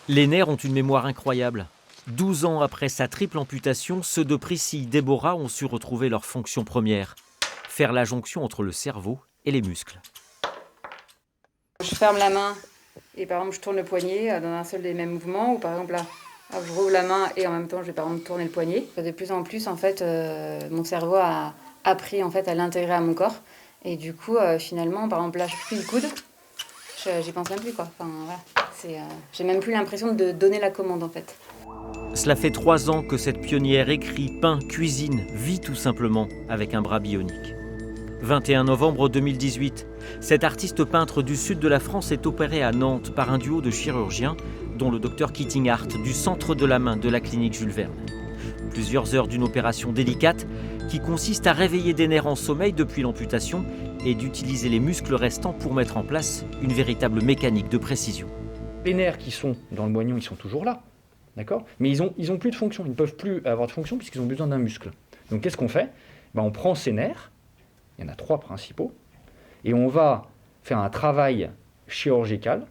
Les nerfs ont une mémoire incroyable. 12 ans après sa triple amputation, ceux de Priscille Déborah ont su retrouver leur fonction première, faire la jonction entre le cerveau et les muscles. Je ferme la main et par exemple je tourne le poignet dans un seul des mêmes mouvements, ou par exemple là, je rouvre la main et en même temps je vais par exemple tourner le poignet. De plus en plus en fait, mon cerveau a appris en fait à l'intégrer à mon corps, et du coup finalement par exemple là je plie le coude, j'y pense même plus quoi. Enfin voilà, j'ai même plus l'impression de donner la commande en fait. Cela fait 3 ans que cette pionnière écrit, peint, cuisine, vit tout simplement avec un bras bionique. 21 novembre 2018, cet artiste peintre du sud de la France est opéré à Nantes par un duo de chirurgiens, dont le docteur Keating Hart du centre de la main de la clinique Jules Verne. Plusieurs heures d'une opération délicate qui consiste à réveiller des nerfs en sommeil depuis l'amputation et d'utiliser les muscles restants pour mettre en place une véritable mécanique de précision. Les nerfs qui sont dans le moignon, ils sont toujours là, d'accord ? Mais ils ont plus de fonction, ils ne peuvent plus avoir de fonction puisqu'ils ont besoin d'un muscle. Donc qu'est-ce qu'on fait ? On prend ces nerfs, il y en a 3 principaux, et on va faire un travail chirurgical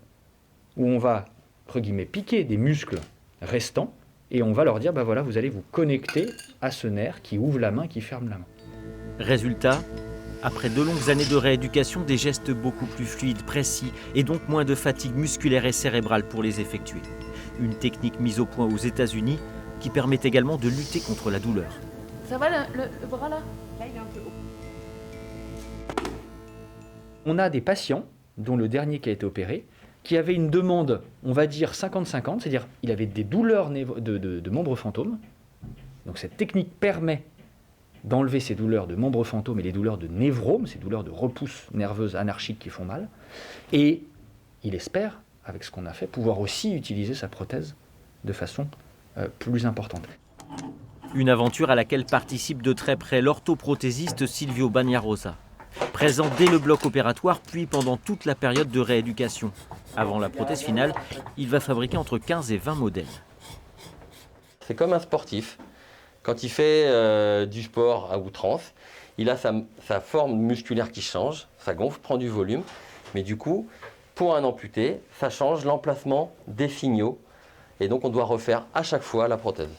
où on va, entre guillemets, piquer des muscles restants, et on va leur dire, voilà, vous allez vous connecter à ce nerf qui ouvre la main, qui ferme la main. Résultat, après 2 longues années de rééducation, des gestes beaucoup plus fluides, précis, et donc moins de fatigue musculaire et cérébrale pour les effectuer. Une technique mise au point aux États-Unis qui permet également de lutter contre la douleur. Ça va le bras là ? Là il est un peu haut. On a des patients, dont le dernier qui a été opéré, qui avait une demande, on va dire 50-50, c'est-à-dire il avait des douleurs de membres fantômes. Donc cette technique permet d'enlever ces douleurs de membres fantômes et les douleurs de névrome, ces douleurs de repousse nerveuse anarchique qui font mal. Et il espère, avec ce qu'on a fait, pouvoir aussi utiliser sa prothèse de façon plus importante. Une aventure à laquelle participe de très près l'orthoprothésiste Silvio Bagnarosa. Présent dès le bloc opératoire, puis pendant toute la période de rééducation. Avant la prothèse finale, il va fabriquer entre 15 et 20 modèles. C'est comme un sportif. Quand il fait du sport à outrance, il a sa forme musculaire qui change, ça gonfle, prend du volume. Mais du coup, pour un amputé, ça change l'emplacement des signaux. Et donc on doit refaire à chaque fois la prothèse.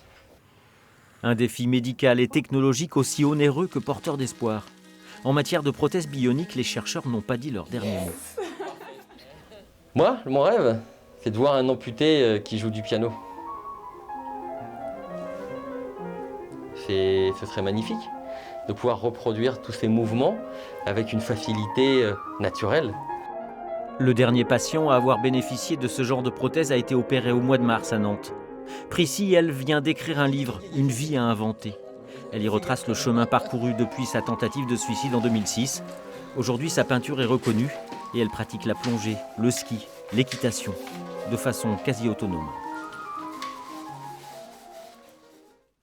Un défi médical et technologique aussi onéreux que porteur d'espoir. En matière de prothèses bioniques, les chercheurs n'ont pas dit leur dernier mot. Moi, mon rêve, c'est de voir un amputé qui joue du piano. Ce serait magnifique de pouvoir reproduire tous ces mouvements avec une facilité naturelle. Le dernier patient à avoir bénéficié de ce genre de prothèse a été opéré au mois de mars à Nantes. Priscille, elle, vient d'écrire un livre, Une vie à inventer. Elle y retrace le chemin parcouru depuis sa tentative de suicide en 2006. Aujourd'hui, sa peinture est reconnue et elle pratique la plongée, le ski, l'équitation, de façon quasi autonome.